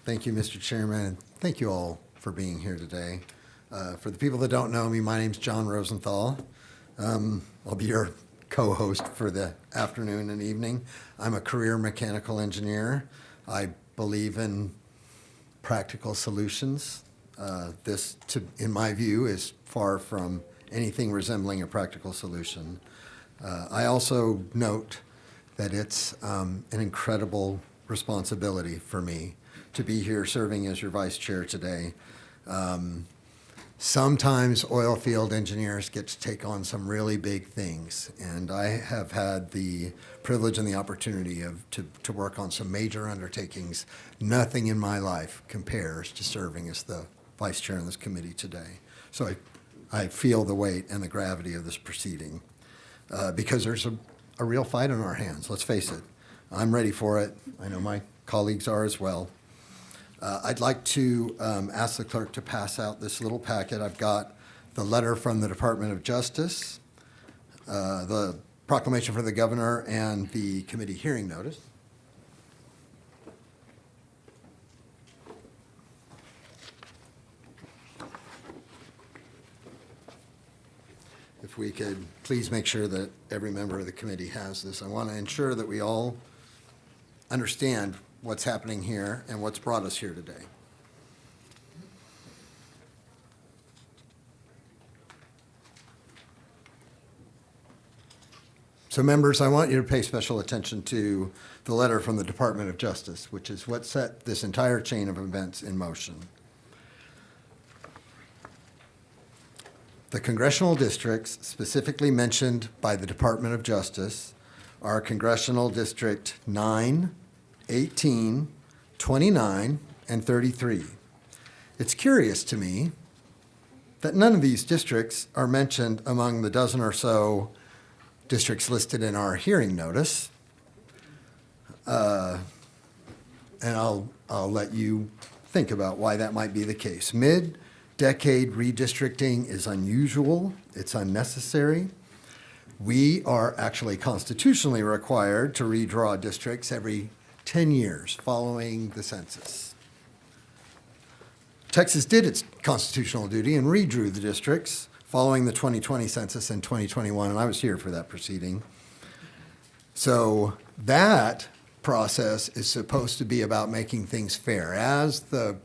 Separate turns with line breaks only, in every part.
Thank you, Mr. Chairman, and thank you all for being here today. For the people that don't know me, my name's John Rosenthal. I'll be your co-host for the afternoon and evening. I'm a career mechanical engineer. I believe in practical solutions. In my view, is far from anything resembling a practical solution. I also note that it's an incredible responsibility for me to be here serving as your vice chair today. Sometimes oil field engineers get to take on some really big things, and I have had the privilege and the opportunity to work on some major undertakings. Nothing in my life compares to serving as the vice chair in this committee today. So I feel the weight and the gravity of this proceeding because there's a real fight on our hands, let's face it. I'm ready for it. I know my colleagues are as well. I'd like to ask the clerk to pass out this little packet. I've got the letter from the Department of Justice, the proclamation from the governor, and the committee hearing notice. If we could please make sure that every member of the committee has this. I want to ensure that we all understand what's happening here and what's brought us here today. So members, I want you to pay special attention to the letter from the Department of Justice, which is what set this entire chain of events in motion. The congressional districts specifically mentioned by the Department of Justice are Congressional District 9, 18, 29, and 33. It's curious to me that none of these districts are mentioned among the dozen or so districts listed in our hearing notice. And I'll let you think about why that might be the case. Mid-decade redistricting is unusual. It's unnecessary. We are actually constitutionally required to redraw districts every 10 years following the census. Texas did its constitutional duty and redrew the districts following the 2020 census in 2021, and I was here for that proceeding. So that process is supposed to be about making things fair. As the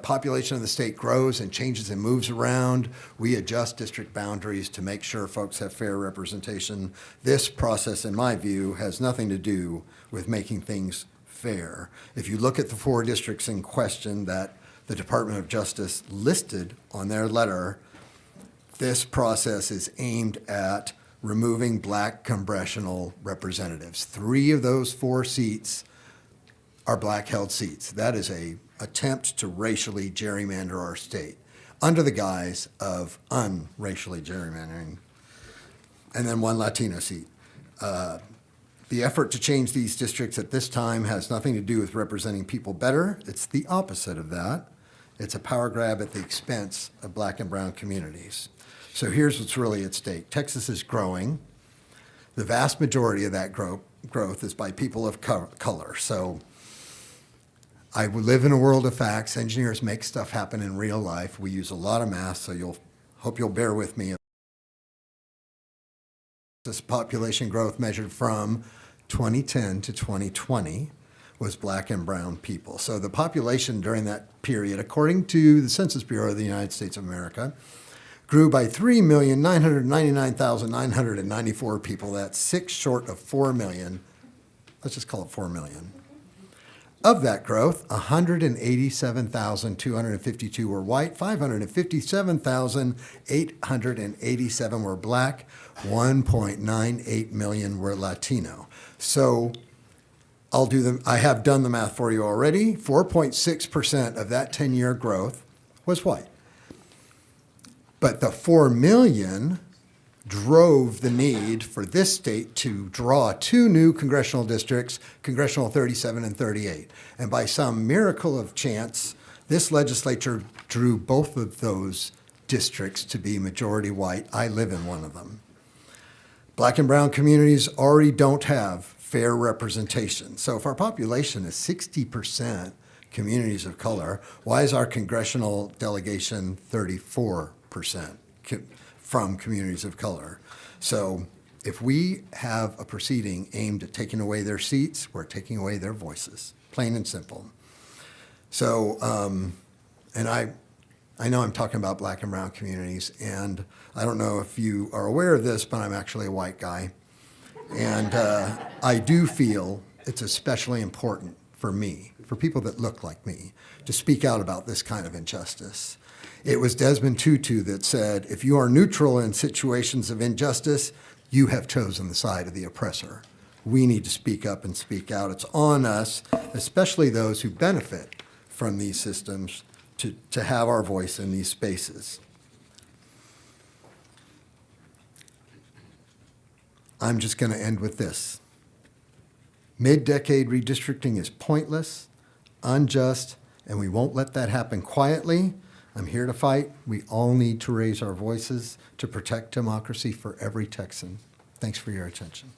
population of the state grows and changes and moves around, we adjust district boundaries to make sure folks have fair representation. This process, in my view, has nothing to do with making things fair. If you look at the 4 districts in question that the Department of Justice listed on their letter, this process is aimed at removing black congressional representatives. 3 of those 4 seats are black-held seats. That is an attempt to racially gerrymander our state under the guise of unracially gerrymandering. And then 1 Latino seat. The effort to change these districts at this time has nothing to do with representing people better. It's the opposite of that. It's a power grab at the expense of black and brown communities. So here's what's really at stake. Texas is growing. The vast majority of that growth is by people of color. So I live in a world of facts. Engineers make stuff happen in real life. We use a lot of math, so hope you'll bear with me. This population growth measured from 2010 to 2020 was black and brown people. So the population during that period, according to the Census Bureau of the United States of America, grew by 3,999,994 people. That's 6 short of 4 million. Let's just call it 4 million. Of that growth, 187,252 were white, 557,887 were black, 1.98 million were Latino. So I have done the math for you already. 4.6% of that 10-year growth was white. But the 4 million drove the need for this state to draw 2 new congressional districts, Congressional 37 and 38. And by some miracle of chance, this legislature drew both of those districts to be majority white. I live in one of them. Black and brown communities already don't have fair representation. So if our population is 60% communities of color, why is our congressional delegation 34% from communities of color? So if we have a proceeding aimed at taking away their seats, we're taking away their voices, plain and simple. So, and I know I'm talking about black and brown communities, and I don't know if you are aware of this, but I'm actually a white guy. And I do feel it's especially important for me, for people that look like me, to speak out about this kind of injustice. It was Desmond Tutu that said, if you are neutral in situations of injustice, you have chosen the side of the oppressor. We need to speak up and speak out. It's on us, especially those who benefit from these systems, to have our voice in these spaces. I'm just going to end with this. Mid-decade redistricting is pointless, unjust, and we won't let that happen quietly. I'm here to fight. We all need to raise our voices to protect democracy for every Texan. Thanks for your attention.